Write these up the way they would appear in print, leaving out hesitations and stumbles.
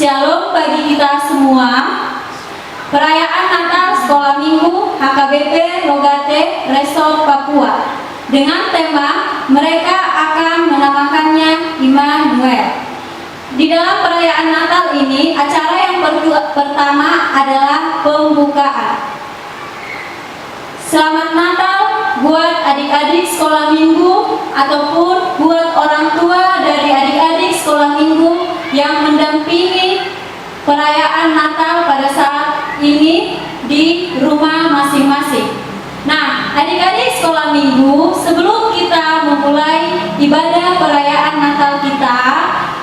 Shalom bagi kita semua. Perayaan Natal Sekolah Minggu HKBP Logate Resort Papua dengan tema mereka akan menamakannya Immanuel. Di dalam perayaan Natal ini, acara yang pertama adalah pembukaan. Selamat Natal buat adik-adik sekolah minggu ataupun buat orang tua dari adik-adik sekolah minggu yang mendampingi perayaan Natal pada saat ini di rumah masing-masing. Nah, adik-adik sekolah minggu, sebelum kita memulai ibadah perayaan Natal kita,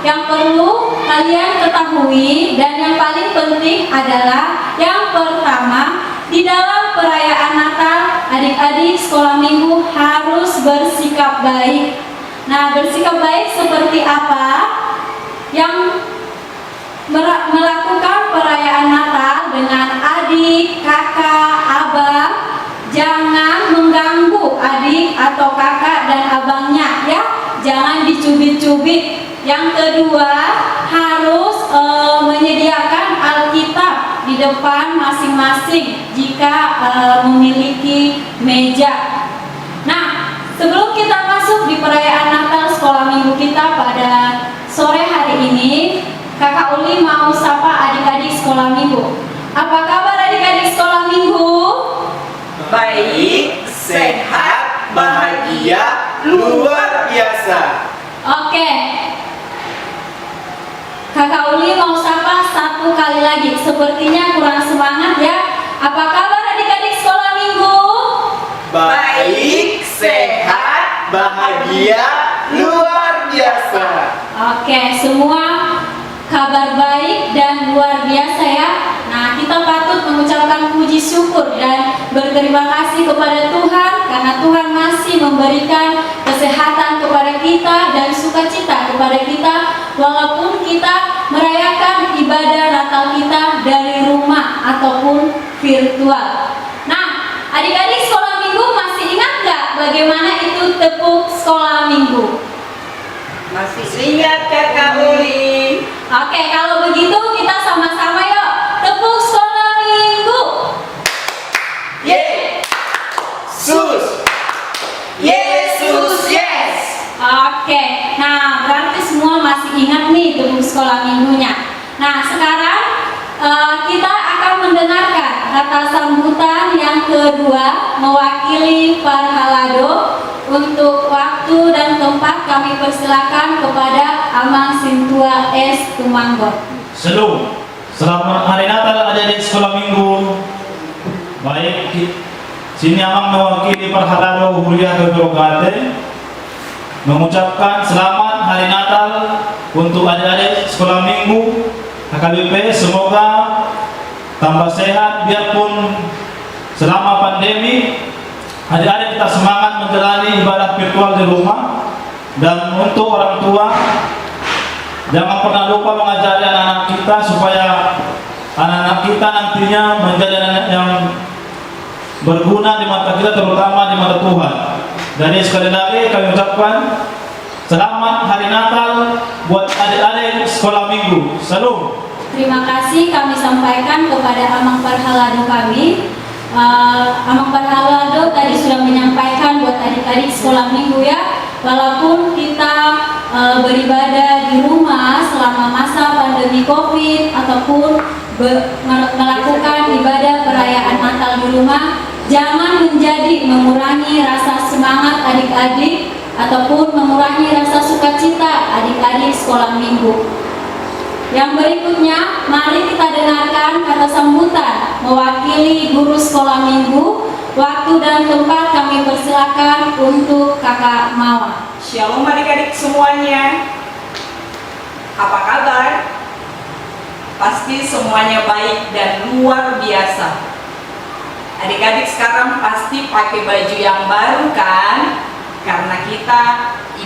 yang perlu kalian ketahui dan yang paling penting adalah yang pertama, di dalam perayaan Natal, adik-adik sekolah minggu harus bersikap baik. Nah, bersikap baik seperti apa? Yang melakukan perayaan Natal dengan adik, kakak, abang, jangan mengganggu adik atau kakak dan abangnya ya. Jangan dicubit-cubit. Yang kedua, harus menyediakan Alkitab di depan masing-masing jika memiliki meja. Nah, sebelum kita masuk di perayaan Natal sekolah minggu kita pada sore hari ini, Kakak Uli mau sapa adik-adik sekolah minggu. Apa kabar adik-adik sekolah minggu? Baik, sehat, bahagia, luar biasa. Oke. Kakak Uli mau sapa satu kali lagi. Sepertinya kurang semangat ya. Apa kabar adik-adik sekolah minggu? Baik, sehat, bahagia, luar biasa. Oke, semua kabar baik dan luar biasa ya. Nah, kita patut mengucapkan puji syukur dan berterima kasih kepada Tuhan karena Tuhan masih memberikan kesehatan kepada kita dan sukacita kepada kita walaupun kita merayakan ibadah Natal kita dari rumah ataupun virtual. Nah, adik-adik sekolah minggu masih ingat nggak bagaimana itu tepuk sekolah minggu? Masih ingat Kakak Uli? Oke, kalau begitu kita sama-sama yuk tepuk sekolah minggu. Yesus, Yesus, yes. Oke, nah berarti semua masih ingat nih tepuk sekolah minggunya. Nah, sekarang kita akan mendengarkan kata sambutan yang kedua mewakili Parhalado. Untuk waktu dan tempat kami persilakan kepada Amang Sintua S. Tumanggot. Selamat Hari Natal adik-adik sekolah minggu. Baik, sini Amang mewakili Parhalado Huria Logate mengucapkan selamat Hari Natal untuk adik-adik sekolah minggu HKBP. Semoga tambah sehat biarpun selama pandemi adik-adik kita semangat menjalani ibadah virtual di rumah. Dan untuk orang tua, jangan pernah lupa mengajari anak-anak kita supaya anak-anak kita nantinya menjadi anak yang berguna di mata kita, terutama di mata Tuhan. Jadi sekali lagi kami ucapkan selamat Hari Natal buat adik-adik sekolah minggu. Salam. Terima kasih kami sampaikan kepada Amang Parhalado kami. Amang Parhalado tadi sudah menyampaikan buat adik-adik sekolah minggu ya, walaupun kita beribadah di rumah selama masa pandemi COVID ataupun melakukan ibadah perayaan Natal di rumah, jangan menjadi mengurangi rasa semangat adik-adik ataupun mengurangi rasa sukacita adik-adik sekolah minggu. Yang berikutnya, mari kita dengarkan kata sambutan mewakili guru sekolah minggu. Waktu dan tempat kami persilakan untuk Kakak Mawar. Shalom adik-adik semuanya. Apa kabar? Pasti semuanya baik dan luar biasa. Adik-adik sekarang pasti pakai baju yang baru kan? Karena kita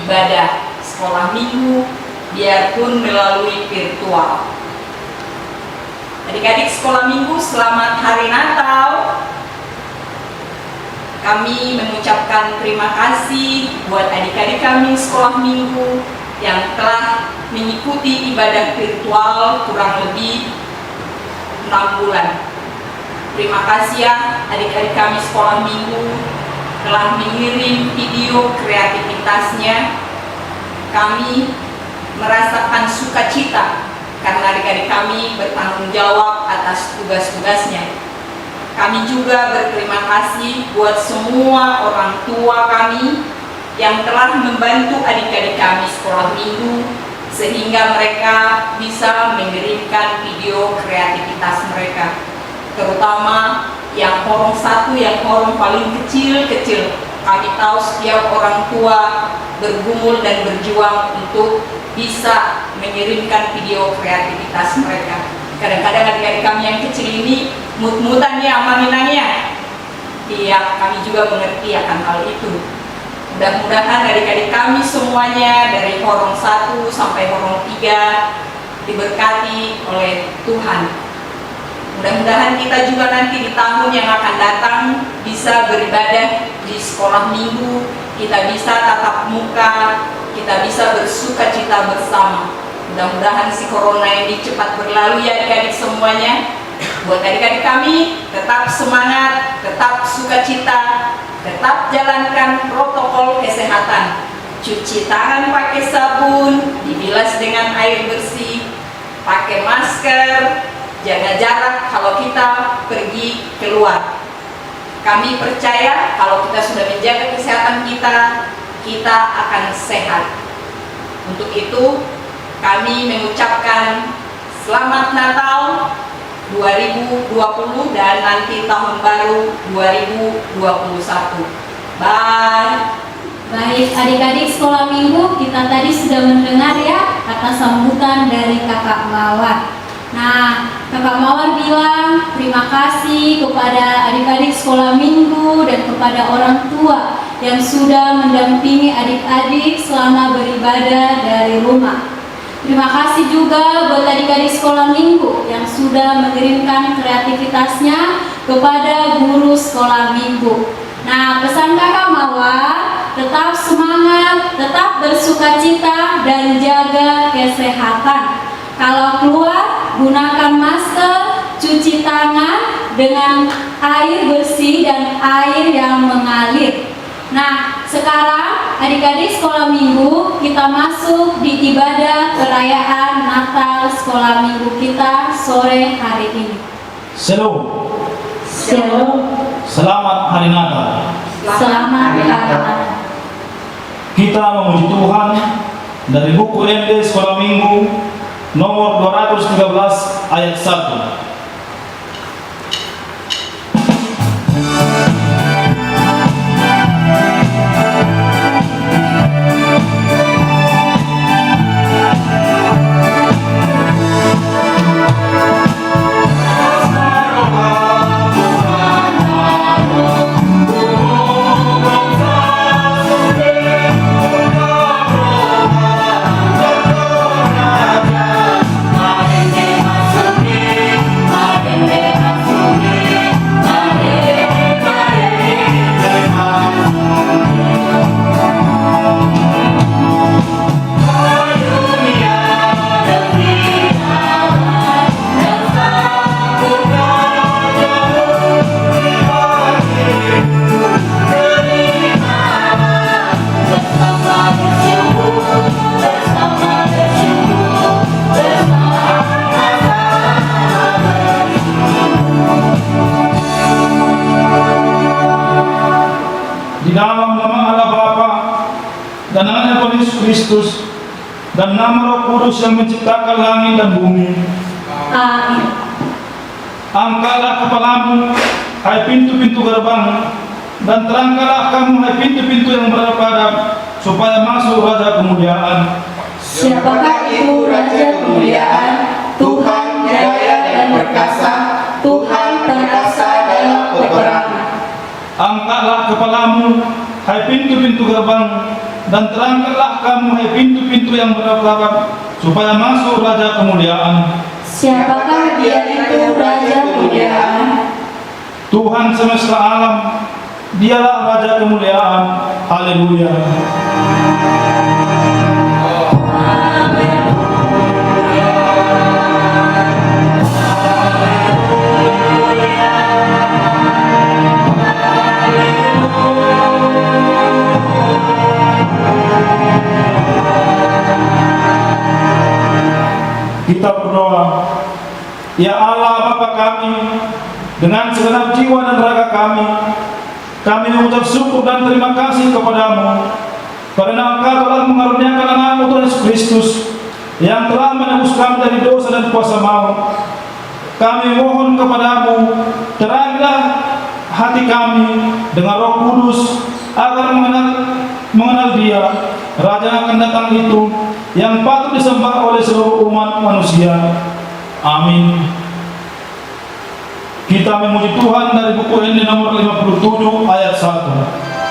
ibadah sekolah minggu biarpun melalui virtual. Adik-adik sekolah minggu, selamat Hari Natal. Kami mengucapkan terima kasih buat adik-adik kami sekolah minggu yang telah mengikuti ibadah virtual kurang lebih 6 bulan. Terima kasih ya adik-adik kami sekolah minggu telah mengirim video kreativitasnya. Kami merasakan sukacita karena adik-adik kami bertanggung jawab atas tugas-tugasnya. Kami juga berterima kasih buat semua orang tua kami yang telah membantu adik-adik kami sekolah minggu sehingga mereka bisa mengirimkan video kreativitas mereka. Terutama yang korong 1, yang korong paling kecil-kecil. Kami tahu setiap orang tua bergumul dan berjuang untuk bisa mengirimkan video kreativitas mereka. Kadang-kadang adik-adik kami yang kecil ini mut-mutan ya aminannya. Iya, kami juga mengerti akan hal itu. Mudah-mudahan adik-adik kami semuanya dari horong 1 sampai horong 3 diberkati oleh Tuhan. Mudah-mudahan kita juga nanti di tahun yang akan datang bisa beribadah di sekolah minggu, kita bisa tatap muka, kita bisa bersuka cita bersama. Mudah-mudahan si corona ini cepat berlalu ya adik-adik semuanya. Buat adik-adik kami, tetap semangat, tetap sukacita, tetap jalankan protokol kesehatan. Cuci tangan pakai sabun, dibilas dengan air bersih, pakai masker, jaga jarak kalau kita pergi keluar. Kami percaya kalau kita sudah menjaga kesehatan kita, kita akan sehat. Untuk itu, kami mengucapkan Selamat Natal 2020 dan nanti tahun baru 2021. Bye. Baik adik-adik sekolah minggu, kita tadi sudah mendengar ya kata sambutan dari Kakak Mawar. Nah, Kakak Mawar bilang terima kasih kepada adik-adik sekolah minggu dan kepada orang tua yang sudah mendampingi adik-adik selama beribadah dari rumah. Terima kasih juga buat adik-adik sekolah minggu yang sudah mengirimkan kreativitasnya kepada guru sekolah minggu. Nah, pesan Kakak Mawar, tetap semangat, tetap bersukacita dan jaga kesehatan. Kalau keluar, gunakan masker, cuci tangan dengan air bersih dan air yang mengalir. Nah, sekarang adik-adik sekolah minggu kita masuk di ibadah perayaan Natal sekolah minggu kita sore hari ini. Shalom. Shalom. Selamat hari Natal. Selamat hari Natal. Kita memuji Tuhan dari buku MD Sekolah Minggu nomor 213 ayat 1. Di dalam nama Allah Bapa dan anak Yesus Kristus dan nama Roh Kudus yang menciptakan langit dan bumi. Amin. Angkatlah kepalamu, hai pintu-pintu gerbang, dan terangkanlah kamu, hai pintu-pintu yang berada supaya masuk Raja Kemuliaan. Siapakah itu Raja Kemuliaan? Tuhan jaya dan perkasa, Tuhan perkasa dalam peperangan. Angkatlah kepalamu, hai pintu-pintu gerbang, dan terangkanlah kamu, hai pintu-pintu yang berada supaya masuk Raja Kemuliaan. Siapakah dia itu Raja Kemuliaan? Tuhan semesta alam, dialah Raja Kemuliaan. Haleluya. Ya Allah Bapa kami, dengan segenap jiwa dan raga kami mengucap syukur dan terima kasih kepadamu karena Engkau telah mengaruniakan anakmu Tuhan Yesus Kristus yang telah menebus kami dari dosa dan kuasa maut. Kami mohon kepadamu, terangilah hati kami dengan Roh Kudus agar mengenal Dia, Raja yang akan datang itu, yang patut disembah oleh seluruh umat manusia. Amin. Kita memuji Tuhan dari buku ini nomor 57 ayat 1.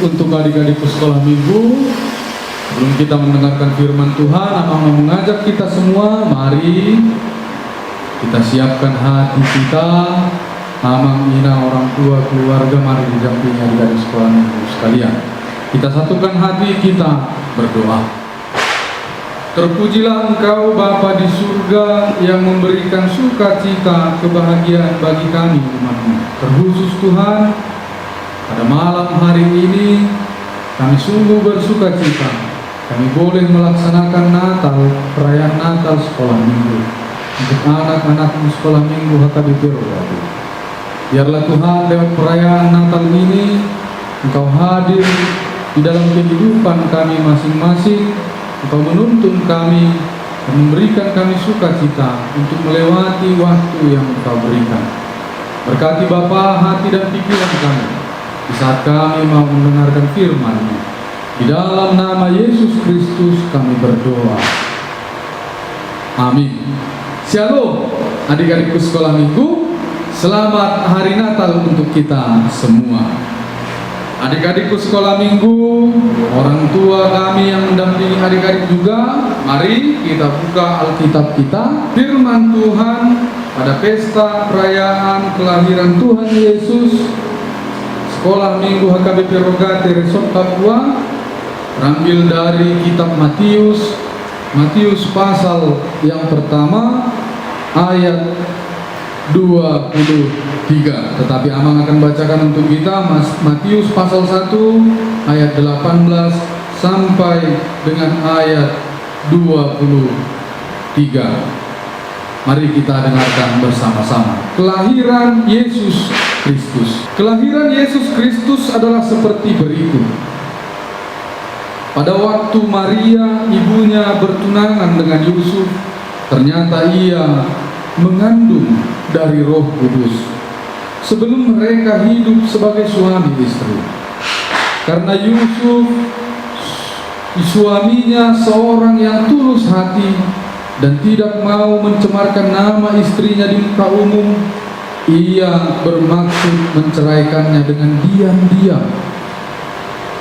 Untuk adik-adik sekolah minggu, sebelum kita mendengarkan firman Tuhan, Amang mau mengajak kita semua, mari kita siapkan hati kita. Amang ina orang tua keluarga, mari didampingi adik-adik sekolah minggu sekalian. Kita satukan hati kita berdoa. Terpujilah Engkau Bapa di surga yang memberikan sukacita kebahagiaan bagi kami umat-Mu. Terkhusus Tuhan, pada malam hari ini kami sungguh bersuka cita. Kami boleh melaksanakan Natal, perayaan Natal sekolah minggu untuk anak-anak sekolah minggu HKBP Rogate. Biarlah Tuhan lewat perayaan Natal ini Engkau hadir di dalam kehidupan kami masing-masing. Engkau menuntun kami dan memberikan kami sukacita untuk melewati waktu yang Engkau berikan. Berkati Bapa hati dan pikiran kami di saat kami mau mendengarkan firman-Mu. Di dalam nama Yesus Kristus kami berdoa. Amin. Shalom adik-adikku sekolah minggu. Selamat hari Natal untuk kita semua. Adik-adikku sekolah minggu, orang tua kami yang mendampingi adik-adik juga, mari kita buka Alkitab kita. Firman Tuhan pada pesta perayaan kelahiran Tuhan Yesus, Sekolah Minggu HKBP Rogate Resort Papua, terambil dari kitab Matius pasal yang pertama ayat 23. Tetapi Amang akan bacakan untuk kita Matius pasal 1 ayat 18 sampai dengan ayat 23. Mari kita dengarkan bersama-sama. Kelahiran Yesus Kristus. Kelahiran Yesus Kristus adalah seperti berikut. Pada waktu Maria ibunya bertunangan dengan Yusuf, ternyata ia mengandung dari Roh Kudus sebelum mereka hidup sebagai suami istri. Karena Yusuf suaminya seorang yang tulus hati dan tidak mau mencemarkan nama istrinya di muka umum, ia bermaksud menceraikannya dengan diam-diam.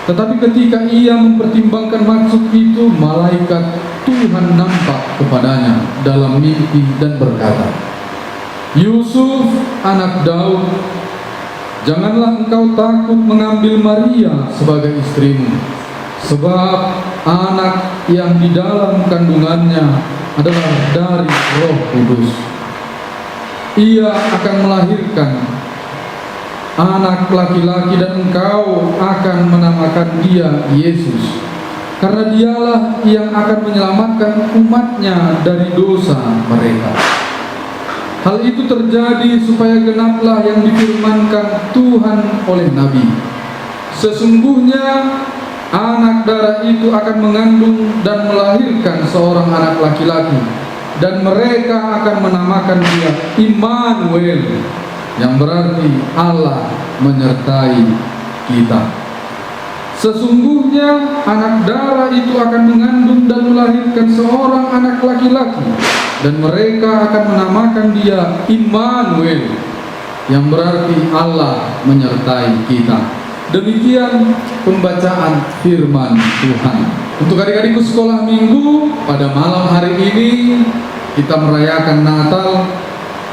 Tetapi ketika ia mempertimbangkan maksud itu, malaikat Tuhan nampak kepadanya dalam mimpi dan berkata, "Yusuf, anak Daud, janganlah engkau takut mengambil Maria sebagai istrimu, sebab anak yang di dalam kandungannya adalah dari Roh Kudus. Ia akan melahirkan anak laki-laki dan engkau akan menamakan dia Yesus, karena dialah yang akan menyelamatkan umatnya dari dosa mereka. Hal itu terjadi supaya genaplah yang difirmankan Tuhan oleh Nabi. Sesungguhnya anak darah itu akan mengandung dan melahirkan seorang anak laki-laki, dan mereka akan menamakan dia Immanuel, yang berarti Allah menyertai kita. Sesungguhnya anak darah itu akan mengandung dan melahirkan seorang anak laki-laki, dan mereka akan menamakan dia Immanuel, yang berarti Allah menyertai kita. Demikian pembacaan firman Tuhan. Untuk adik-adikku sekolah minggu, pada malam hari ini kita merayakan Natal.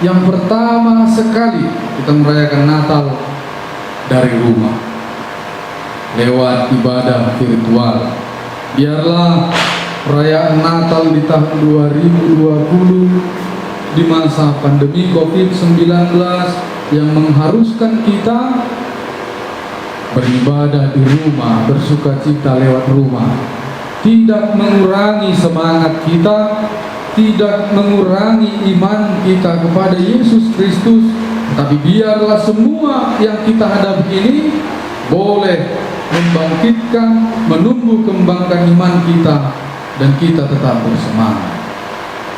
Yang pertama sekali kita merayakan Natal dari rumah, lewat ibadah virtual. Biarlah perayaan Natal di tahun 2020 di masa pandemi COVID-19 yang mengharuskan kita beribadah di rumah, bersukacita lewat rumah, tidak mengurangi semangat kita, tidak mengurangi iman kita kepada Yesus Kristus, tapi biarlah semua yang kita hadapi ini boleh membangkitkan, menumbuh kembangkan iman kita, dan kita tetap bersemangat.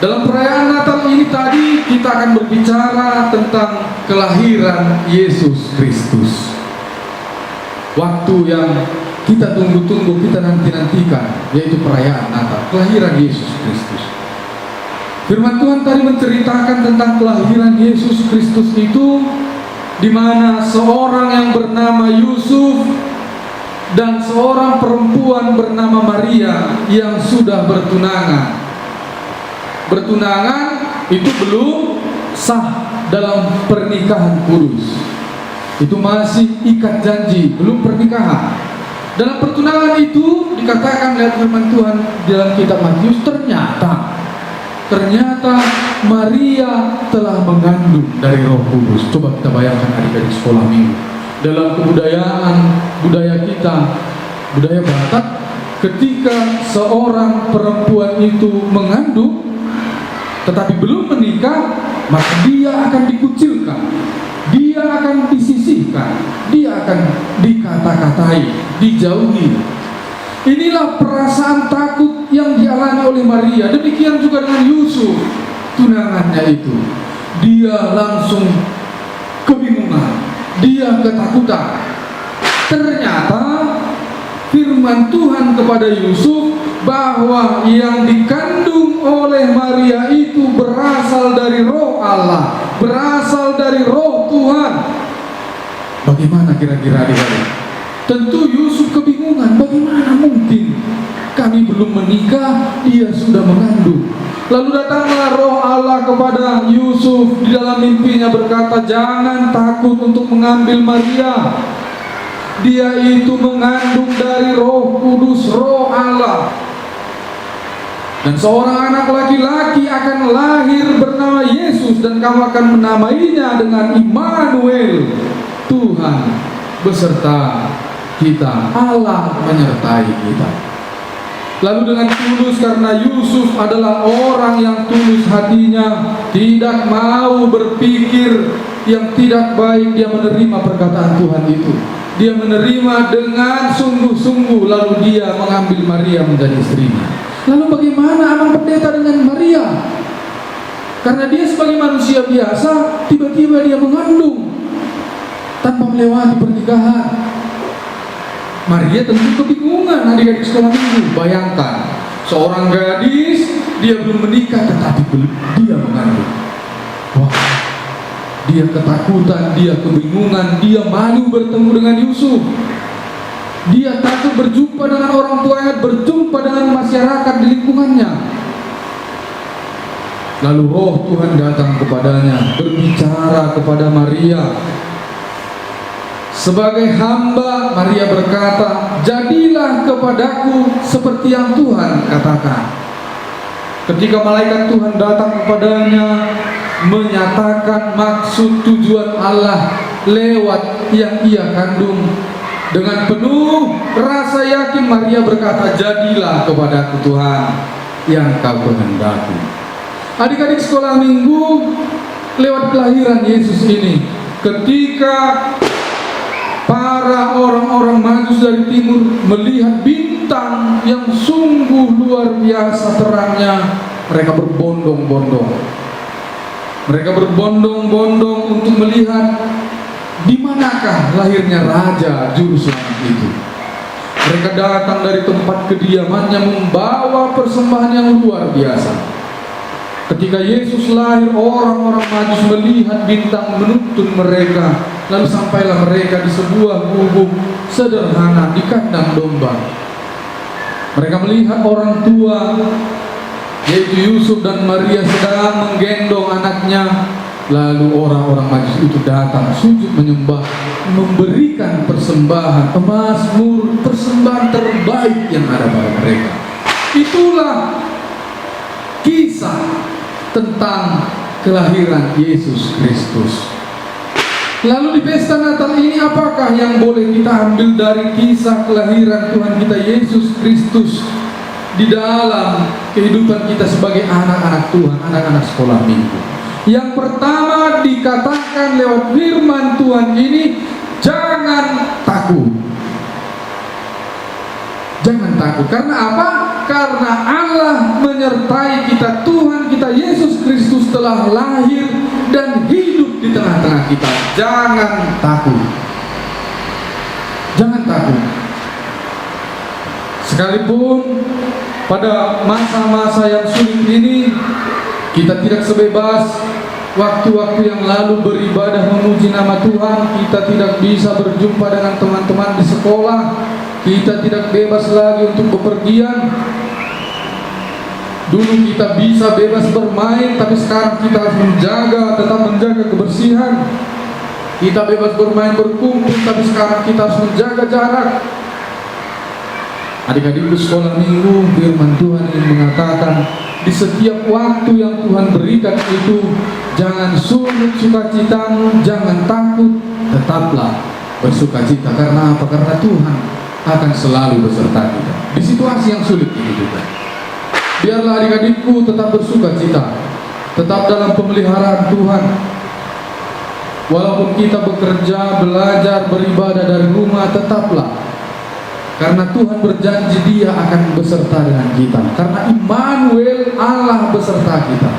Dalam perayaan Natal ini tadi kita akan berbicara tentang kelahiran Yesus Kristus. Waktu yang kita tunggu-tunggu, kita nanti-nantikan, yaitu perayaan Natal, kelahiran Yesus Kristus. Firman Tuhan tadi menceritakan tentang kelahiran Yesus Kristus itu, di mana seorang yang bernama Yusuf dan seorang perempuan bernama Maria yang sudah bertunangan. Bertunangan itu belum sah dalam pernikahan kudus. Itu masih ikat janji, belum pernikahan. Dalam pertunangan itu dikatakan oleh firman Tuhan dalam kitab Matius, ternyata Maria telah mengandung dari Roh Kudus. Coba kita bayangkan adik-adik sekolah minggu. Dalam budaya kita, budaya Batak, ketika seorang perempuan itu mengandung tetapi belum menikah, maka dia akan dikucilkan, dia akan disisihkan, dia akan dikata-katai, dijauhi. Inilah perasaan takut yang dialami oleh Maria. Demikian juga dengan Yusuf, tunangannya itu. Dia langsung kebingungan, dia ketakutan. Ternyata firman Tuhan kepada Yusuf bahwa yang dikandung oleh Maria itu berasal dari Roh Allah, berasal dari Roh Tuhan. Bagaimana kira-kira adik-adik? Tentu Yusuf kebingungan, bagaimana mungkin kami belum menikah, dia sudah mengandung. Lalu datanglah Roh Allah kepada Yusuf di dalam mimpinya berkata, jangan takut untuk mengambil Maria. Dia itu mengandung dari Roh Kudus, Roh Allah. Dan seorang anak laki-laki akan lahir bernama Yesus, dan kamu akan menamainya dengan Immanuel, Tuhan beserta kita, Allah menyertai kita. Lalu dengan tulus, karena Yusuf adalah orang yang tulus hatinya, tidak mau berpikir yang tidak baik, dia menerima perkataan Tuhan itu. Dia menerima dengan sungguh-sungguh, lalu dia mengambil Maria menjadi istrinya. Lalu bagaimana Amang Pendeta dengan Maria? Karena dia sebagai manusia biasa, tiba-tiba dia mengandung tanpa melewati pernikahan. Maria tentu kebingungan, adik-adik sekolah minggu. Bayangkan, seorang gadis, dia belum menikah tetapi dia mengandung. Wah, dia ketakutan, dia kebingungan, dia malu bertemu dengan Yusuf. Dia takut berjumpa dengan orang tuanya, berjumpa dengan masyarakat di lingkungannya. Lalu Roh Tuhan datang kepadanya, berbicara kepada Maria. Sebagai hamba, Maria berkata, "Jadilah kepadaku seperti yang Tuhan katakan." Ketika malaikat Tuhan datang kepadanya, menyatakan maksud tujuan Allah lewat yang ia kandung, dengan penuh rasa yakin Maria berkata, "Jadilah kepadaku Tuhan yang kau kehendaki." Adik-adik sekolah minggu, lewat kelahiran Yesus ini, ketika para orang-orang Majus dari timur melihat bintang yang sungguh luar biasa terangnya, mereka berbondong-bondong. Mereka berbondong-bondong untuk melihat di manakah lahirnya Raja Juru Selamat itu. Mereka datang dari tempat kediamannya membawa persembahan yang luar biasa. Ketika Yesus lahir, orang-orang Majus melihat bintang menuntun mereka. Lalu sampailah mereka di sebuah gubuk sederhana di kandang domba. Mereka melihat orang tua, yaitu Yusuf dan Maria, sedang menggendong anaknya. Lalu orang-orang Majus itu datang sujud menyembah, memberikan persembahan emas, mur, persembahan terbaik yang ada pada mereka. Itulah kisah tentang kelahiran Yesus Kristus. Lalu di pesta Natal ini, apakah yang boleh kita ambil dari kisah kelahiran Tuhan kita Yesus Kristus di dalam kehidupan kita sebagai anak-anak Tuhan, anak-anak sekolah minggu? Yang pertama dikatakan lewat firman Tuhan ini, jangan takut. Jangan takut. Karena apa? Karena Allah menyertai kita. Tuhan kita Yesus Kristus telah lahir dan hidup di tengah-tengah kita. Jangan takut. Jangan takut. Sekalipun pada masa-masa yang sulit ini, kita tidak sebebas waktu-waktu yang lalu beribadah memuji nama Tuhan. Kita tidak bisa berjumpa dengan teman-teman di sekolah. Kita tidak bebas lagi untuk bepergian. Dulu kita bisa bebas bermain, tapi sekarang kita harus tetap menjaga kebersihan. Kita bebas bermain berkumpul, tapi sekarang kita harus menjaga jarak. Adik-adikku sekolah minggu, firman Tuhan ini mengatakan, di setiap waktu yang Tuhan berikan itu, jangan surut sukacitamu, jangan takut, tetaplah bersukacita. Karena apa? Karena Tuhan akan selalu beserta kita di situasi yang sulit ini juga. Biarlah adik-adikku tetap bersukacita, tetap dalam pemeliharaan Tuhan. Walaupun kita bekerja, belajar, beribadah dari rumah, tetaplah, karena Tuhan berjanji Dia akan beserta dengan kita. Karena Immanuel, Allah beserta kita.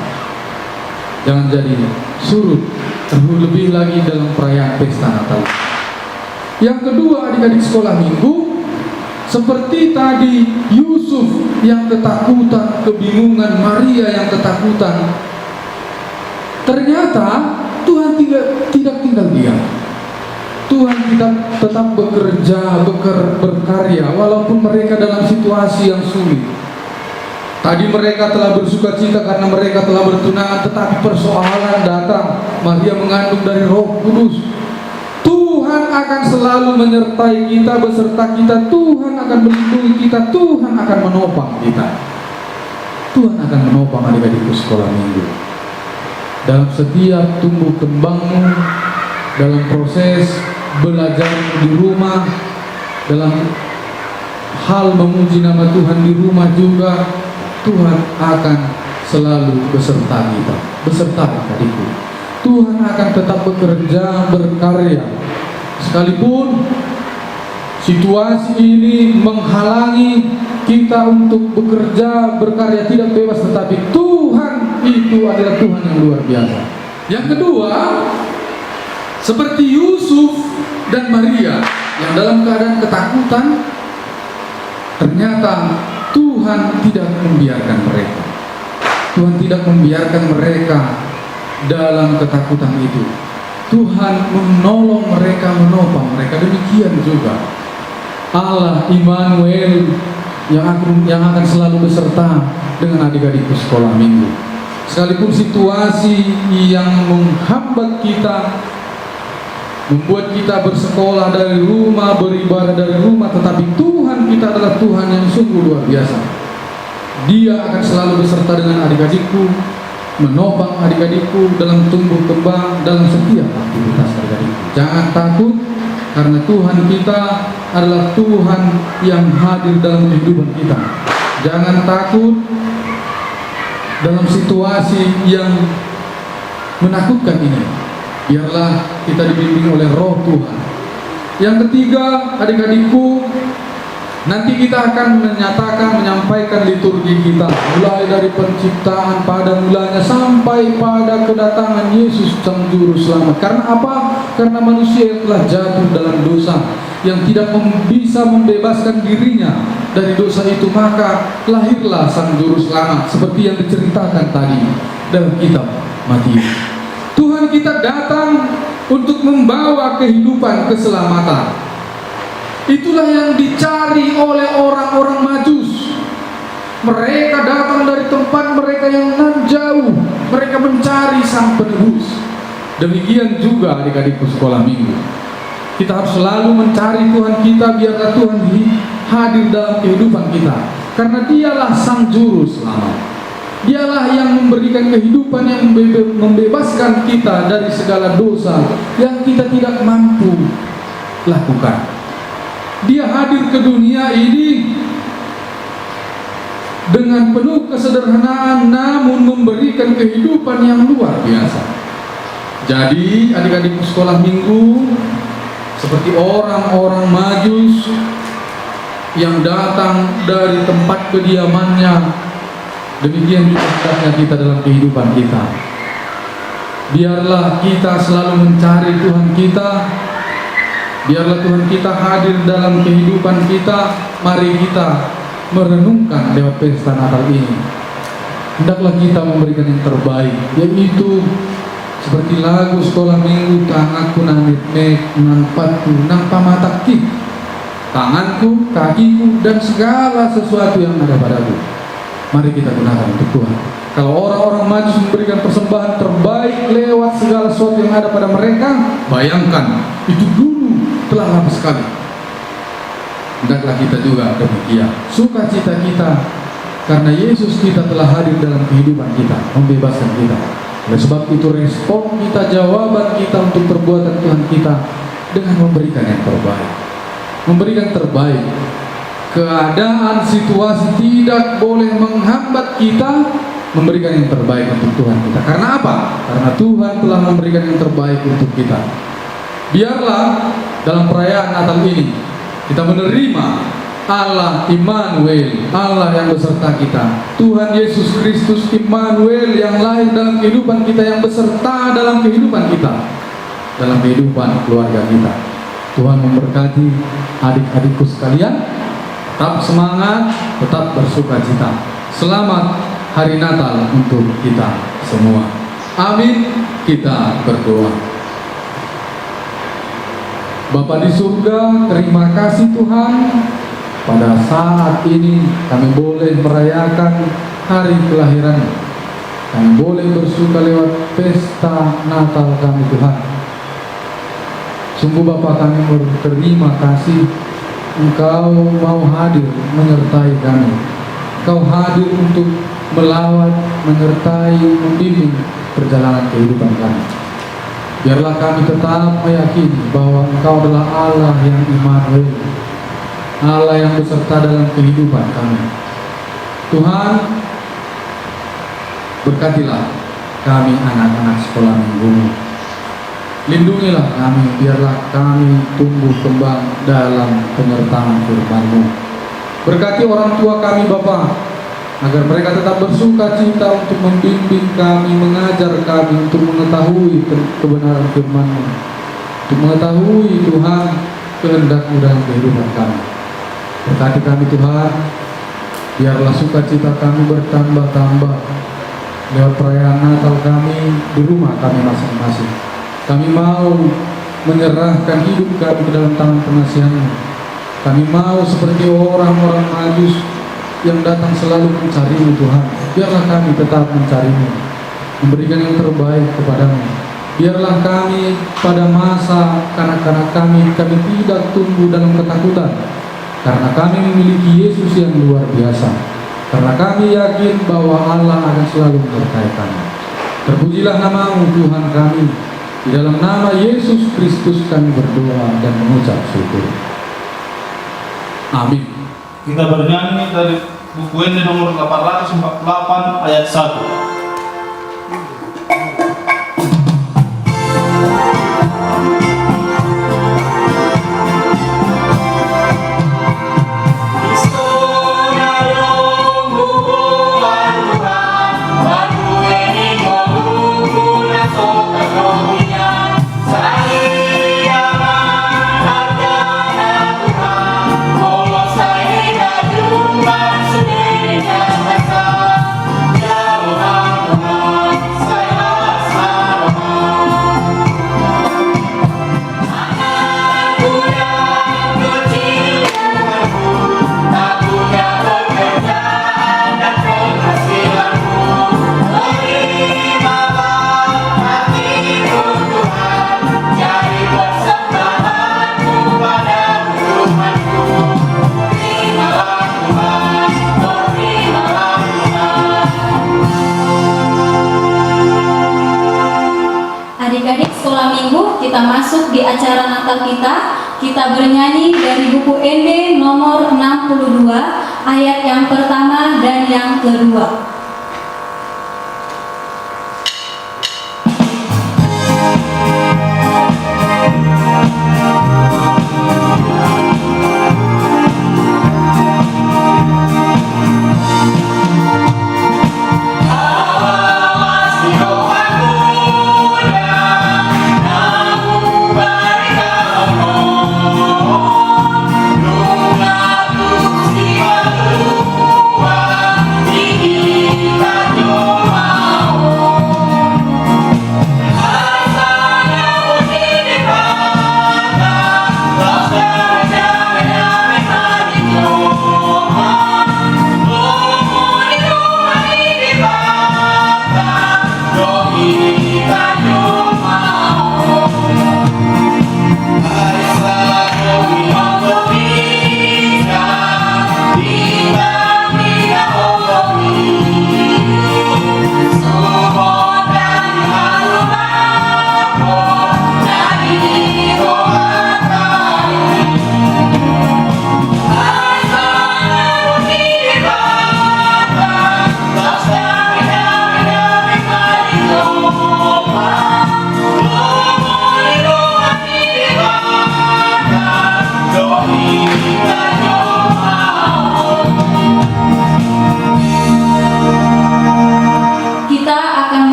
Jangan jadi surut, terlebih lagi dalam perayaan pesta Natal. Yang kedua, adik-adik sekolah minggu, seperti tadi Yusuf yang ketakutan, kebingungan, Maria yang ketakutan, ternyata Tuhan tidak tinggal diam. Tuhan tetap bekerja, berkarya, walaupun mereka dalam situasi yang sulit. Tadi mereka telah bersukacita karena mereka telah bertunangan, tetapi persoalan datang. Maria mengandung dari Roh Kudus. Tuhan akan selalu menyertai kita, beserta kita. Tuhan akan melindungi kita. Tuhan akan menopang kita. Tuhan akan menopang adik-adikku sekolah minggu dalam setiap tumbuh kembangmu, dalam proses belajar di rumah, dalam hal memuji nama Tuhan di rumah juga. Tuhan akan selalu beserta kita, beserta adik-adikku. Tuhan akan tetap bekerja, berkarya. Sekalipun situasi ini menghalangi kita untuk bekerja, berkarya, tidak bebas, tetapi Tuhan itu adalah Tuhan yang luar biasa. Yang kedua, seperti Yusuf dan Maria yang dalam keadaan ketakutan, ternyata Tuhan tidak membiarkan mereka. Tuhan tidak membiarkan mereka dalam ketakutan itu. Tuhan menolong mereka, menopang mereka. Demikian juga Allah Immanuel yang akan selalu beserta dengan adik-adikku sekolah minggu. Sekalipun situasi yang menghambat kita membuat kita bersekolah dari rumah, beribadah dari rumah, tetapi Tuhan kita adalah Tuhan yang sungguh luar biasa. Dia akan selalu beserta dengan adik-adikku, menopang adik-adikku dalam tumbuh kembang, dalam setiap aktivitas adik-adikku. Jangan takut, karena Tuhan kita adalah Tuhan yang hadir dalam kehidupan kita. Jangan takut dalam situasi yang menakutkan ini. Biarlah kita dibimbing oleh Roh Tuhan. Yang ketiga, adik-adikku, nanti kita akan menyampaikan liturgi kita, mulai dari penciptaan pada mulanya sampai pada kedatangan Yesus Sang Juru Selamat. Karena apa? Karena manusia yang telah jatuh dalam dosa, yang tidak bisa membebaskan dirinya dari dosa itu, maka lahirlah Sang Juru Selamat, seperti yang diceritakan tadi dalam kitab Matius. Tuhan kita datang untuk membawa kehidupan keselamatan. Itulah yang dicari oleh orang-orang Majus. Mereka datang dari tempat mereka yang nan jauh. Mereka mencari Sang Penebus. Demikian juga adik-adikku sekolah minggu. Kita harus selalu mencari Tuhan kita, biarlah Tuhan hadir dalam kehidupan kita. Karena Dialah Sang Juru Selamat. Dialah yang memberikan kehidupan, yang membebaskan kita dari segala dosa yang kita tidak mampu lakukan. Dia hadir ke dunia ini dengan penuh kesederhanaan, namun memberikan kehidupan yang luar biasa. Jadi adik-adik sekolah minggu, seperti orang-orang Majus yang datang dari tempat kediamannya, demikian juga hendaknya kita dalam kehidupan kita. Biarlah kita selalu mencari Tuhan kita. Biarlah Tuhan kita hadir dalam kehidupan kita. Mari kita merenungkan lewat pesta Natal ini. Hendaklah kita memberikan yang terbaik, yaitu seperti lagu sekolah minggu, tanganku nanit mek nanpatku nang pamatakki, tanganku, kakiku, dan segala sesuatu yang ada padaku. Mari kita gunakan untuk Tuhan. Kalau orang-orang Majus memberikan persembahan terbaik lewat segala sesuatu yang ada pada mereka, bayangkan, itu dulu telah lama sekali. Hendaklah kita juga demikian. Sukacita kita karena Yesus kita telah hadir dalam kehidupan kita, membebaskan kita. Oleh sebab itu respon kita, jawaban kita untuk perbuatan Tuhan kita dengan memberikan yang terbaik. Memberikan terbaik. Keadaan, situasi tidak boleh menghambat kita memberikan yang terbaik untuk Tuhan kita. Karena apa? Karena Tuhan telah memberikan yang terbaik untuk kita. Biarlah dalam perayaan Natal ini kita menerima Allah Immanuel, Allah yang beserta kita. Tuhan Yesus Kristus Immanuel yang lahir dalam kehidupan kita, yang beserta dalam kehidupan kita, dalam kehidupan keluarga kita. Tuhan memberkati adik-adikku sekalian. Tetap semangat, tetap bersukacita. Selamat Hari Natal untuk kita semua. Amin. Kita berdoa. Bapa di surga, terima kasih Tuhan. Pada saat ini kami boleh merayakan hari kelahiran. Kami boleh bersuka lewat pesta Natal kami Tuhan. Sungguh Bapa, kami berterima kasih Engkau mau hadir menyertai kami. Engkau hadir untuk melawat, menyertai, membimbing perjalanan kehidupan kami. Biarlah kami tetap meyakini bahwa Engkau adalah Allah yang Immanuel, Allah yang beserta dalam kehidupan kami. Tuhan, berkatilah kami anak-anak sekolah minggu. Lindungilah kami, biarlah kami tumbuh kembang dalam penyertaan firman-Mu. Berkati orang tua kami Bapa, agar mereka tetap bersuka cita untuk membimbing kami, mengajar kami untuk mengetahui kebenaran firman-Mu, untuk mengetahui Tuhan kehendak-Mu dalam kehidupan kami. Berkati kami Tuhan, biarlah sukacita kami bertambah-tambah lewat perayaan Natal kami di rumah kami masing-masing. Kami mau menyerahkan hidup kami ke dalam tangan pengasihan-Mu. Kami mau seperti orang-orang Majus yang datang selalu mencari-Mu Tuhan. Biarlah kami tetap mencari-Mu, memberikan yang terbaik kepada-Mu. Biarlah kami pada masa kanak-kanak kami tidak tumbuh dalam ketakutan, karena kami memiliki Yesus yang luar biasa. Karena kami yakin bahwa Allah akan selalu memberkati kami. Terpujilah nama-Mu Tuhan kami. Di dalam nama Yesus Kristus kami berdoa dan mengucap syukur. Amin. Kita bernyanyi dari buku ini nomor 848 ayat 1. Adik-adik sekolah minggu, kita masuk di acara Natal kita. Kita bernyanyi dari buku ND nomor 62 ayat yang pertama dan yang kedua.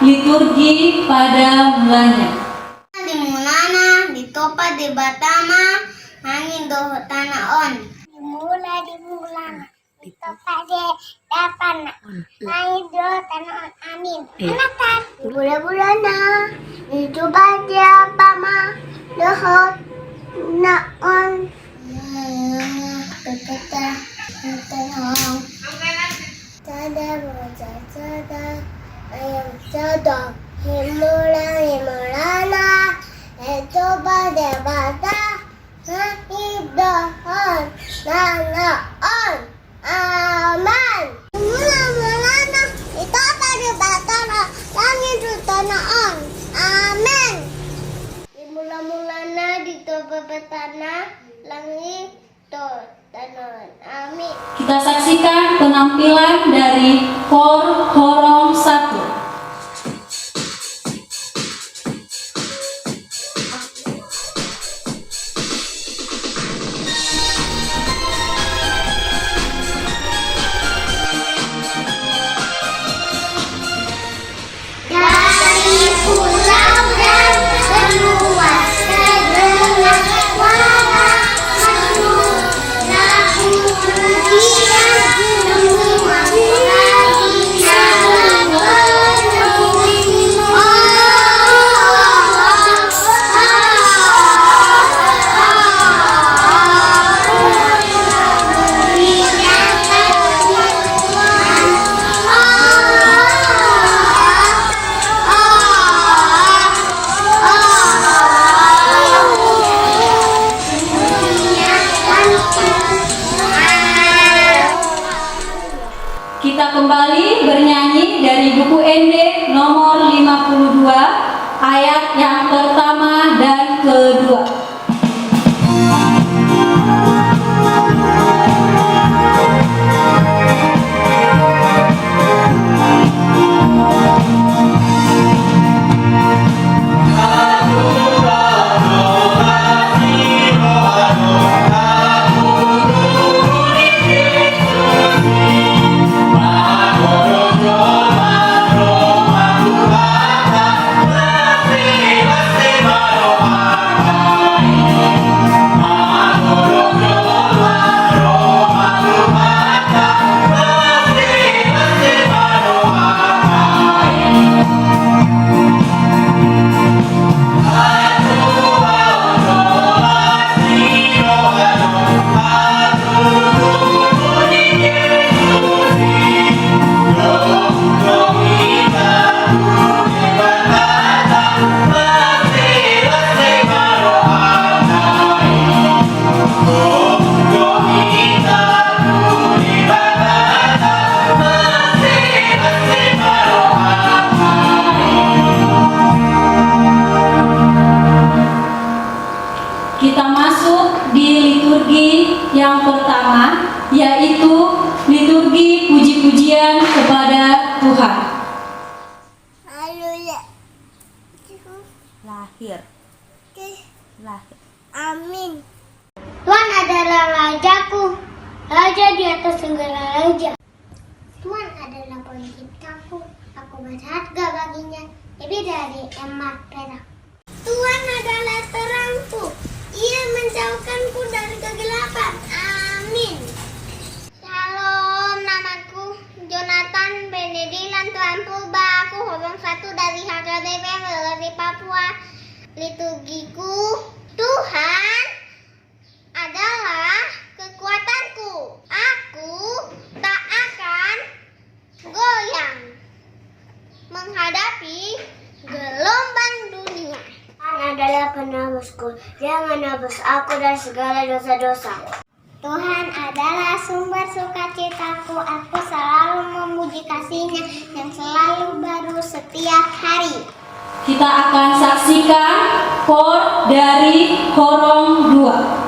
Liturgi pada mulanya. Di mulana, di topa, di batama, angin doh tanah on. Di mulana, di topa, di dapana, angin doh tanah on. Amin. Anatan. Di bulana, di coba di apama, doh na on. Tetap, tetap. Tada, roja, tada. Ayam sada, himulana, coba debata, hidohon, nanaon, aman. Himulana, itu apa debata, langit tanahon, amin. Himulana, di toba betana, langit tanahon, amin. Kita saksikan penampilan dari Kor Horong 1. Dari pulau dan benua segenap warna madu, lagu pujian semua lagi nama kembali bernyanyi dari buku ND nomor 52 ayat yang pertama dan kedua. Kita masuk di liturgi yang pertama, yaitu liturgi puji-pujian kepada Tuhan. Haleluya. Lahir. Amin. Tuhan adalah rajaku, raja di atas segala raja. Tuhan adalah penciptaku, aku berharga baginya, lebih dari emas perak. Tuhan adalah terangku, Ia menjauhkanku dari kegelapan. Amin. Shalom, namaku Jonathan Benedilan Tuan Purba. Aku Hobong 1 dari HKBP dari Papua. Liturgiku, Tuhan adalah kekuatanku. Aku tak akan goyang menghadapi gelombang dunia. Tuhan adalah penebusku, Dia menebus aku dari segala dosa-dosa. Tuhan adalah sumber sukacitaku, aku selalu memuji kasih-Nya yang selalu baru setiap hari. Kita akan saksikan kor dari Horong 2.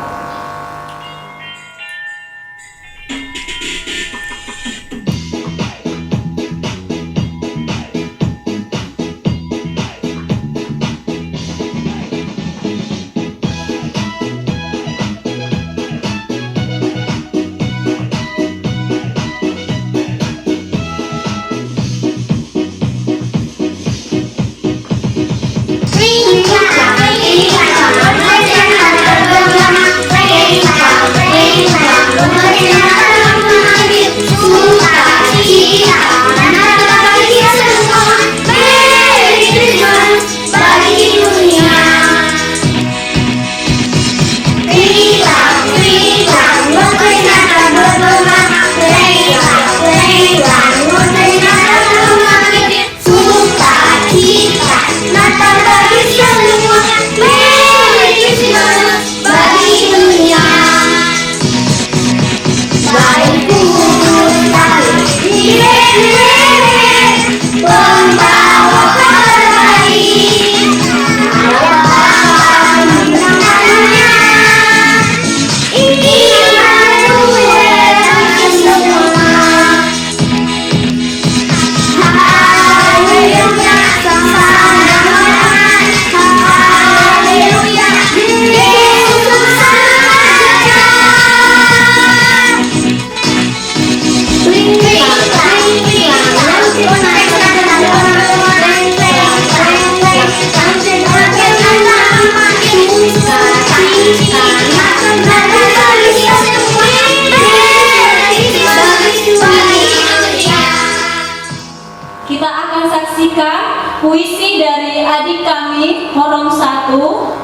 puisi dari adik kami Horong 1,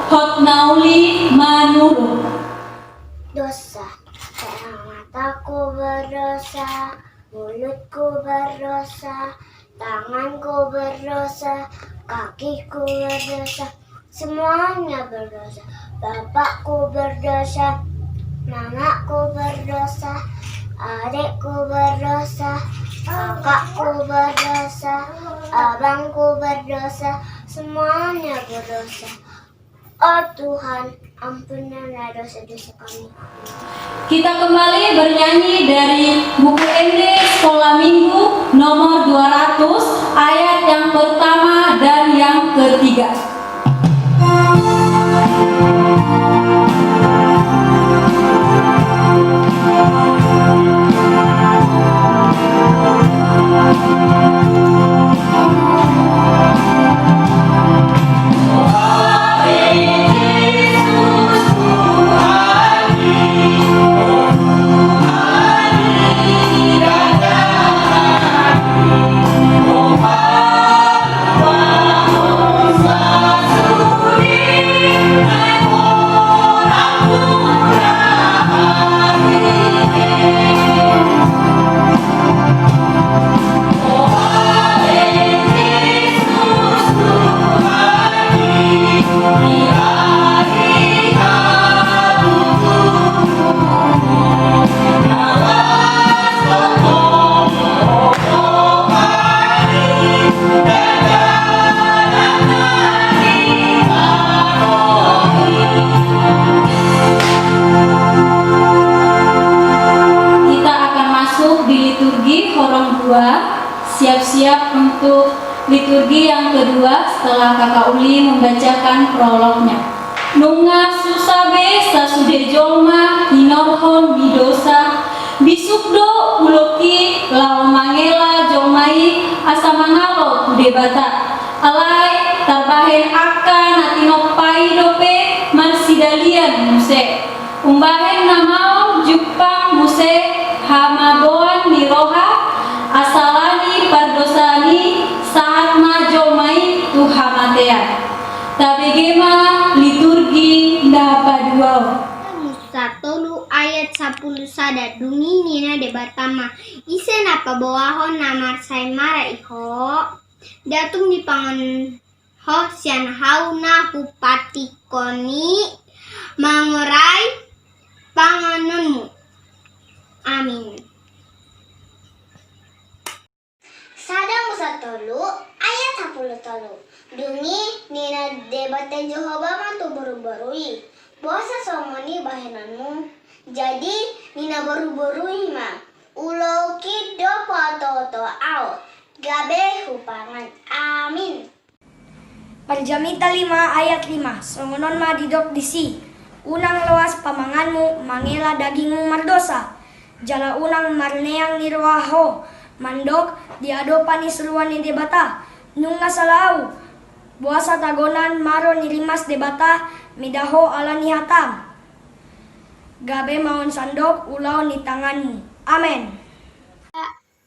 Hotnauli Manurung. Dosa, terang mataku berdosa, mulutku berdosa, tanganku berdosa, kakiku berdosa, semuanya berdosa. Bapakku berdosa, mamaku berdosa, adikku berdosa, Kakakku berdosa, abangku berdosa, semuanya berdosa. Oh Tuhan, ampunilah dosa-dosa kami. Kita kembali bernyanyi dari buku MD Sekolah Minggu nomor 200 ayat yang pertama dan yang ketiga. Siap-siap untuk liturgi yang kedua setelah Kakak Uli membacakan prolognya. Nunga susabe sasude jolma hinorhon bidosa bisukdo uloki lao mangela jolmai asamangalo kudebata alai tarbahen akan natinopai dope marsidalian muse umbahen namao jupang muse hamaboan miroha asalani pardosani saat majomai tuhamatean tabegema liturgi ndapaduao. Musa tolu ayat 10 sada dungi nina debatama isen apa bawahon namar sai mara iho datung di pangan ho sian hauna hupati koni mangorai panganunmu. Amin. Sadang Musa tolu ayat 10 tolu dungi nina debate Jehovah mantu baru-barui bosa somoni bahenanmu jadi nina baru-barui ma ulo kido patoto au gabe hupangan. Amin. Panjamita 5 ayat 5 songonon ma didok disi unang lewas pamanganmu mangela dagingmu mardosa jala unang marneang nirwaho mandok diadopan ni seruan ni debata nunga salau buasa tagonan maro nilimas debata midaho ala ni hatam gabe maun sandok ulau ni tanganmu. Amen.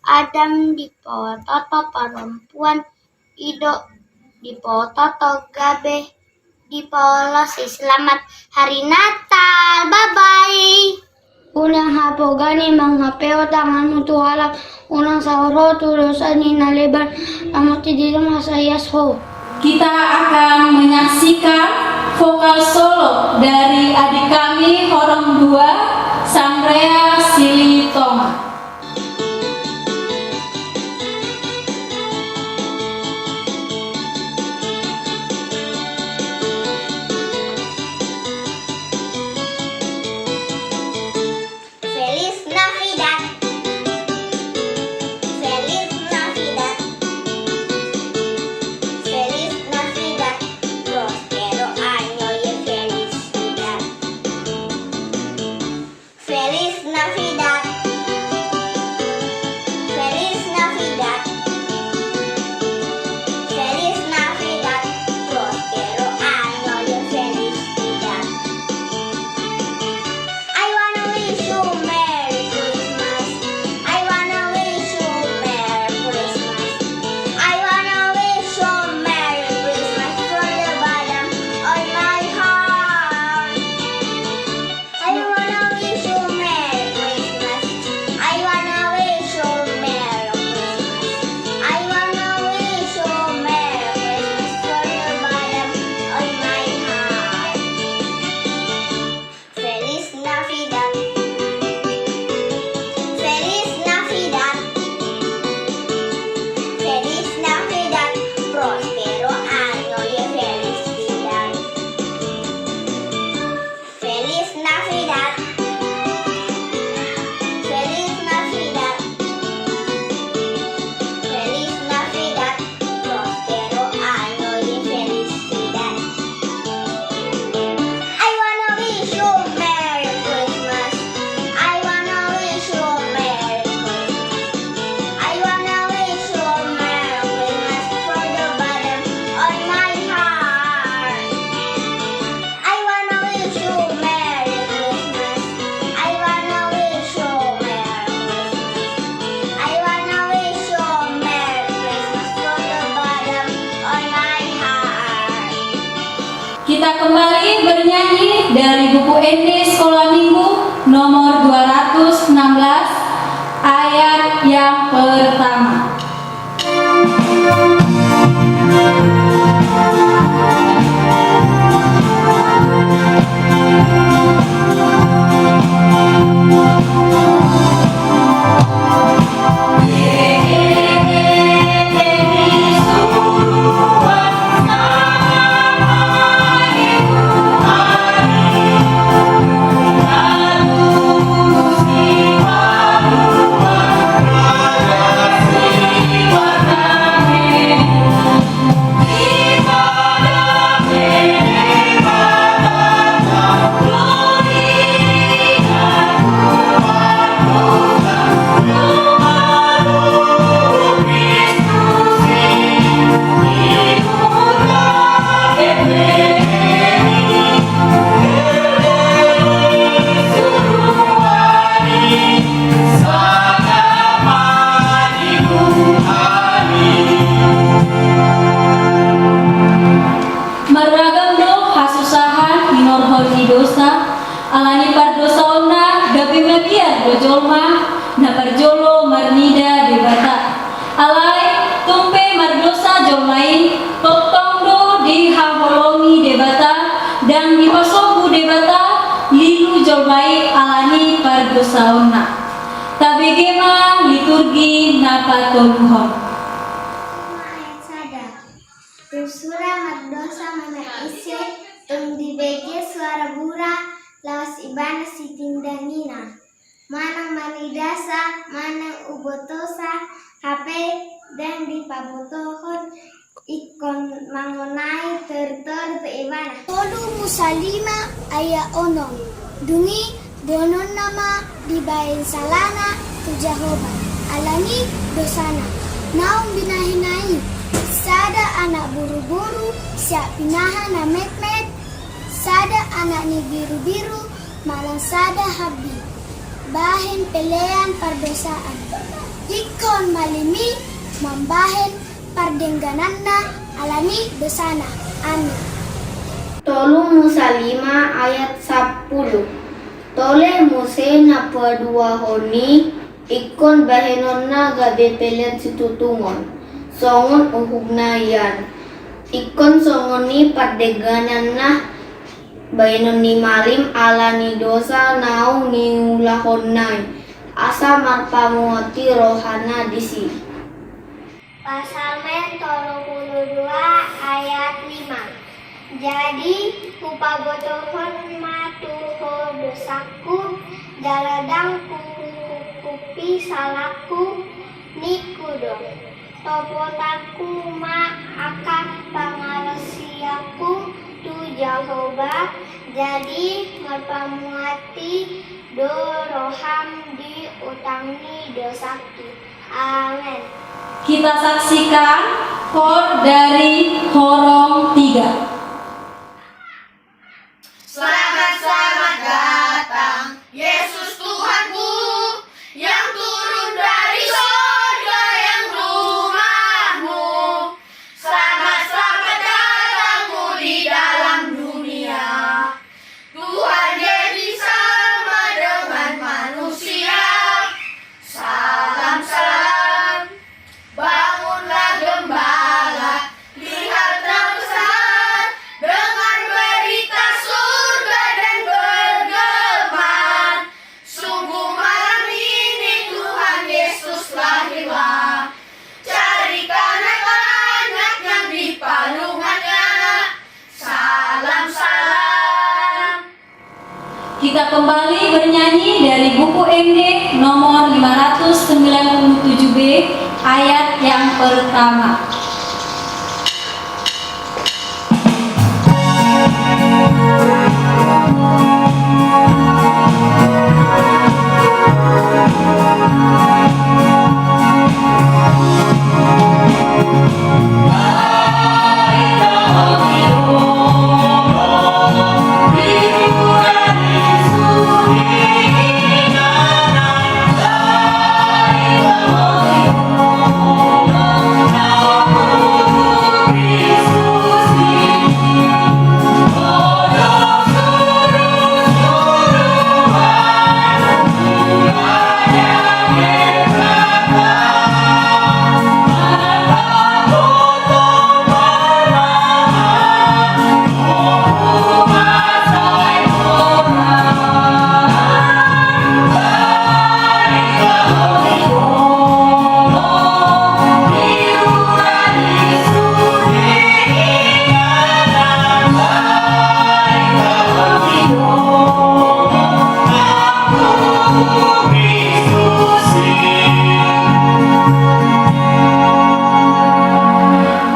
Adam di bawah toto perempuan Ido di bawah toto gabe di bawah si selamat hari Natal. Bye bye. Unang hapogani manghapeo tanganmu tuhalak unang sahoro tulosan ninaleban amati di rumah saya so. Kita akan menyaksikan vokal solo dari adik kami Horong 2 Sandrea Silitoma. Feliz Navidad. Feliz Navidad. Feliz Navidad. Prospero año y felicidad. dari buku ND Sekolah Minggu nomor 216 ayat yang pertama. Maragam do hasusahan minor holi dosa alani pardosa onna gabi magian dojolma na parjolo marnida debata alai tumpe mardosa jolmai totong do di haholongi debata dan di pasobu debata lilu jolmai alani pardosa onna tabegema liturgi napa toluhon. Bersura mardosa mana ise tung dibege suara bura lawas ibana sitindanina manang manidasa manang ubotosa hape dan dipabotohon ikon mangonai ter ibana Tolu musalima aya onong dungi donon nama dibayin salana tu Jehovah alani dosana naung binahinai sada anak buru-buru siap pinahan na met-met sada anak ni biru-biru malang sada habi bahen pelean pardosaan ikon malimi mambahen pardenggananna alani dosana amin. Tolu musalima ayat 10. Tole muse na padua honi ikon bahenonna gabe pelean situtungon songon uhugnayan ikon songoni pardeganan nah bayinon ni malim ala ni dosa naung ni ulahonnai asa marpamuati rohana disi. Pasalmen 32 ayat 5. Jadi kupabotohon matuho dosaku daladang kupi salahku nikudo topotaku ma akan pangalasiaku tu Jehovah jadi merpamuati do roham di utangi dosaki. Amin. Kita saksikan kor dari Horong 3. Selamat datang Yesus Tuhanku yang turun dari surga yang rumahmu. Selamat datangmu di dalam dunia. Tuhan jadi sama dengan manusia. Salam bangunlah gembala, lihatlah besar, dengar berita surga dan bergema. Sungguh malam ini Tuhan Yesus lahirlah. Cari anak-anak yang di palungannya. Salam. Kita kembali bernyanyi dari buku MD nomor 597B ayat yang pertama. Now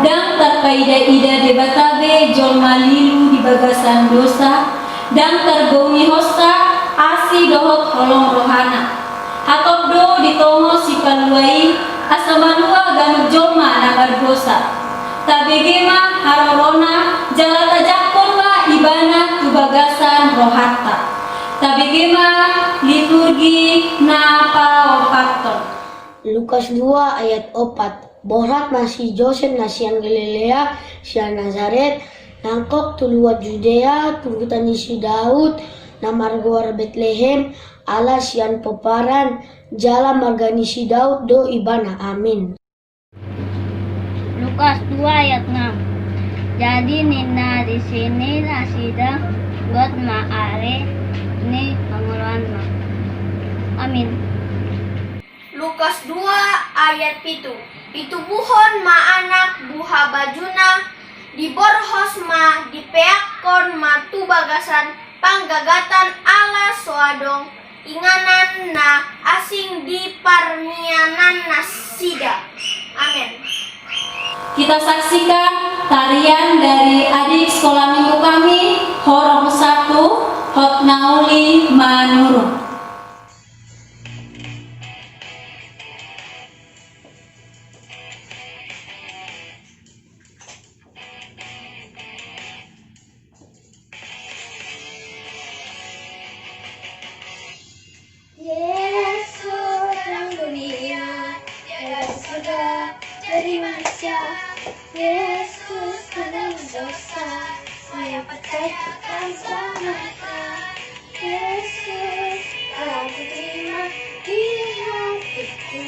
Dan terpaida-ida di batabe jolma lilu di bagasan dosa, dan tergongi hosta asi dohot holong rohana. Hatop do ditomo si paluai asamanua ganuk jolma nabar dosa. Tabegema harorona jalata jakkonma ibana tu bagasan rohatta. Tabegema liturgi napa opaton. Lukas 2 ayat 4. Borat nasi Joseph nasian Galilea sian Nazaret nangkok tuluat Judea tunggutan si Daud namar goar Bethlehem ala sian peparan jala margani si Daud do ibana. Amin. Lukas 2 ayat 6. Jadi nina di sini nasida buat maare ni pengeluaran ma. Amin. Lukas 2 ayat 7. Itu buhon ma anak buha bajuna diborhos ma dipeakon ma tu bagasan panggagatan ala soadong inganan na asing di parmianan nasida. Amin. Kita saksikan tarian dari adik sekolah minggu kami Horong 1 Hotnauli Manurun. Yesus terang dunia, Dia dari surga jadi manusia. Yesus penebus dosa, saya percayakan selamatkan. Yesus telah diterima di hatiku,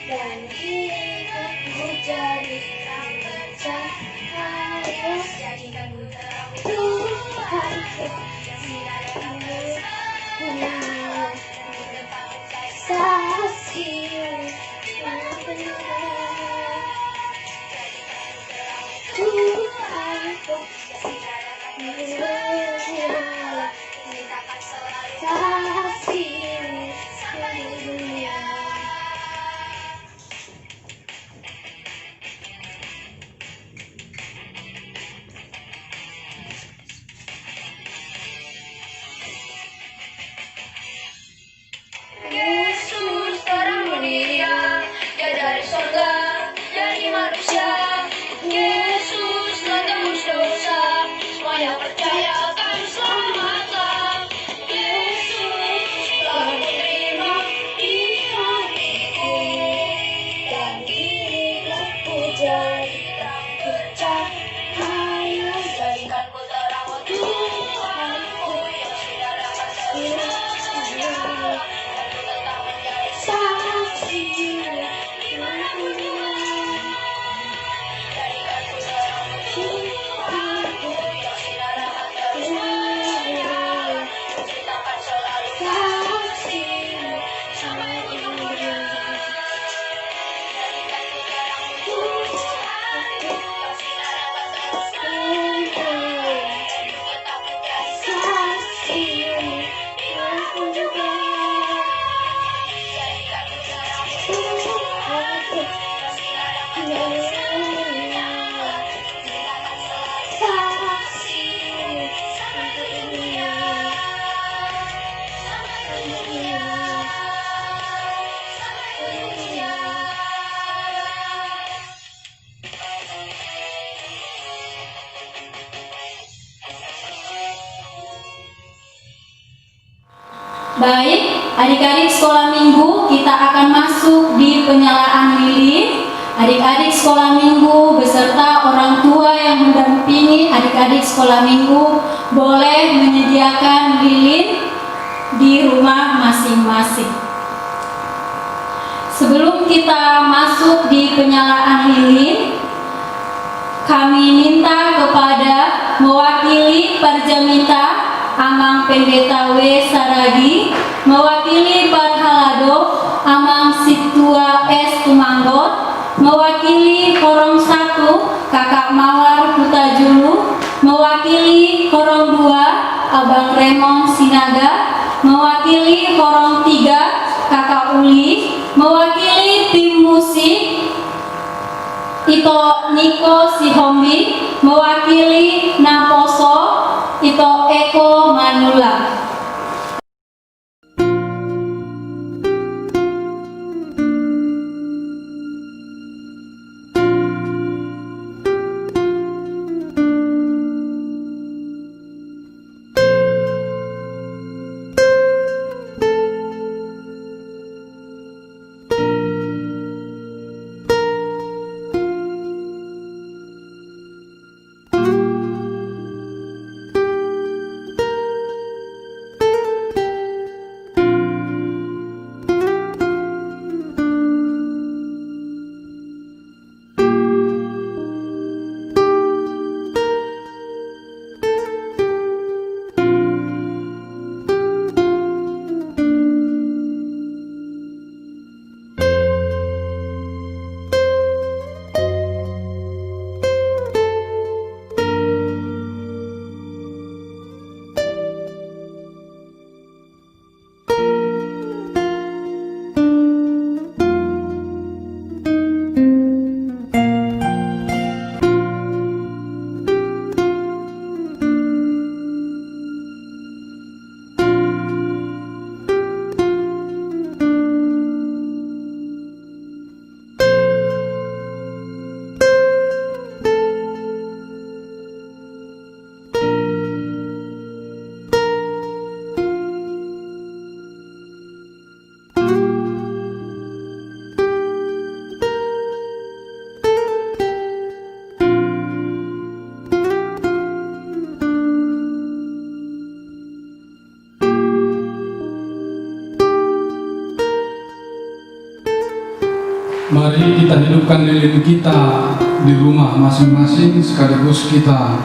dan hidupku jadi terang bercahaya. Jadikanku terang Tuhanku, sinarkanmu dunia. Kasih yang benar Tuhanku, menyala mintakan selalu kasih sampai dunia. Yesus terang dunia, Dia dari surga jadi manusia. Yesus menebus dosa, semuanya percayakan selamatkan. Yesus telah diterima di hatiku, dan hidupku jadi terang bercahaya. Jadikanku terang Tuhanku yang sudah dapat segera. Baik, adik-adik sekolah minggu, kita akan masuk di penyalaan lilin. Adik-adik sekolah minggu beserta orang tua yang mendampingi adik-adik sekolah minggu boleh menyediakan lilin di rumah masing-masing. Sebelum kita masuk di penyalaan lilin, kami minta kepada mewakili Parjamita Amang Pendeta W. Saragi, mewakili Parhalado Amang Situa S. Tumanggot, mewakili Korong 1 Kakak Mawar Hutajulu, mewakili Korong 2 Abang Remong Sinaga, mewakili mewakili Horong 3 Kakak Uli, mewakili tim musik Ito Niko Sihombi, mewakili Naposo Ito Eko Manula. Mari kita hidupkan lilin kita di rumah masing-masing, sekaligus kita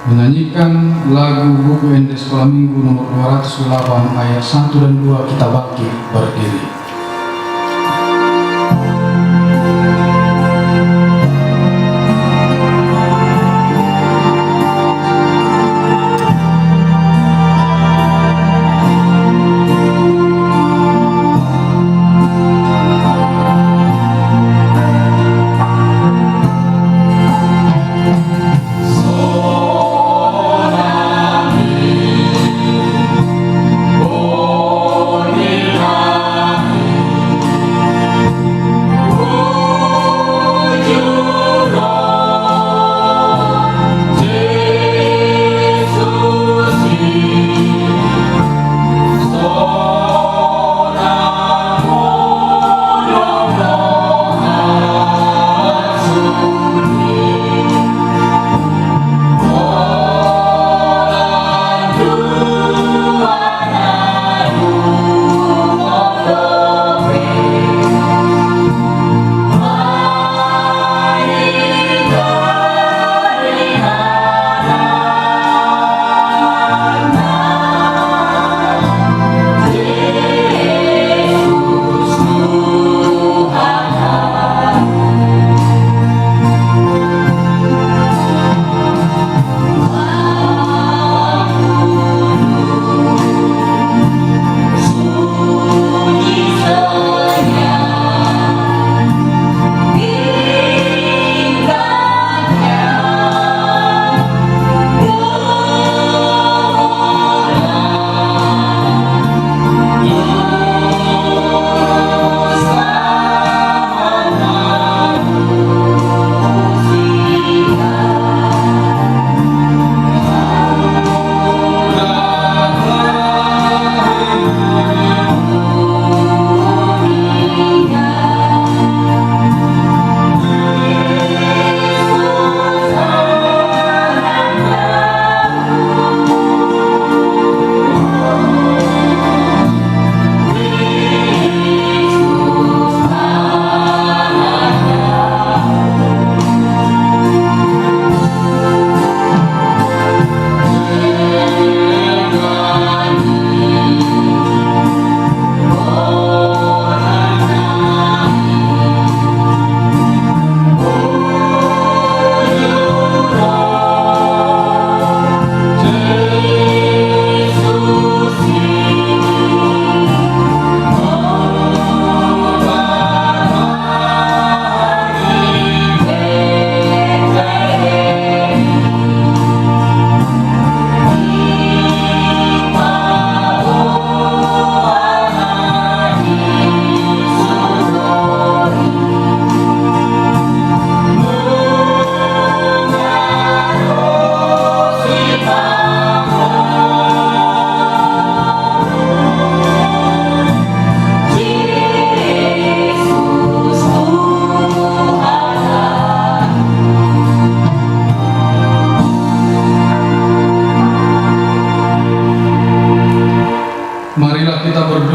menyanyikan lagu buku ND Sekolah Minggu nomor 208 ayat 1 dan 2. Kita bangkit berdiri. Bonita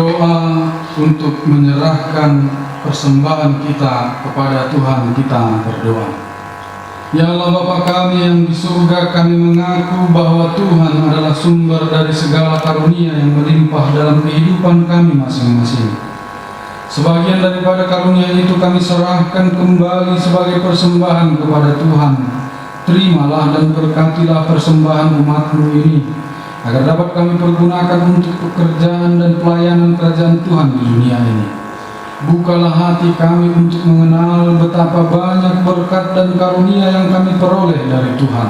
berdoa untuk menyerahkan persembahan kita kepada Tuhan. Kita berdoa. Ya Allah Bapa kami yang di surga, kami mengaku bahwa Tuhan adalah sumber dari segala karunia yang melimpah dalam kehidupan kami masing-masing. Sebagian daripada karunia itu kami serahkan kembali sebagai persembahan kepada Tuhan. Terimalah dan berkatilah persembahan umat-Mu ini, agar dapat kami pergunakan untuk pekerjaan dan pelayanan kerajaan Tuhan di dunia ini. Bukalah hati kami untuk mengenal betapa banyak berkat dan karunia yang kami peroleh dari Tuhan,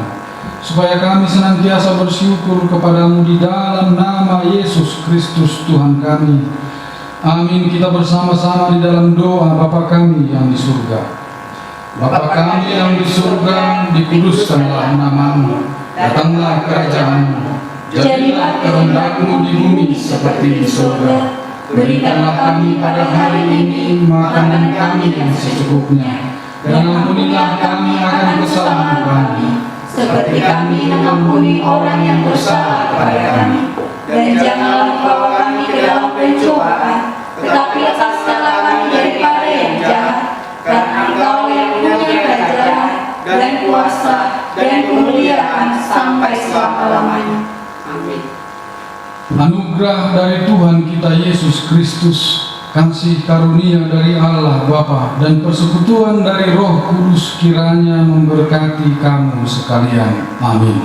supaya kami senantiasa bersyukur kepadamu di dalam nama Yesus Kristus Tuhan kami. Amin. Kita bersama-sama di dalam doa Bapa kami yang di surga. Bapa kami yang di surga, dikuduskanlah namamu, datanglah kerajaanmu, jadilah kehendak-Mu di bumi seperti di surga. Berikanlah kami pada hari ini makanan kami yang secukupnya, dan ampunilah kami akan kesalahan kami, seperti kami mengampuni orang yang bersalah kepada kami. Dan janganlah bawa kami ke dalam pencobaan, tetapi lepaskanlah kami daripada yang jahat, karena Engkau yang punya kerajaan dan kuasa dan kemuliaan sampai selama-lamanya. Amin. Anugerah dari Tuhan kita Yesus Kristus, kasih karunia dari Allah Bapa, dan persekutuan dari Roh Kudus kiranya memberkati kamu sekalian. Amin.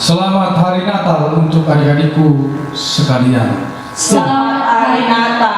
Selamat Hari Natal untuk adik-adikku sekalian. Selamat Hari Natal.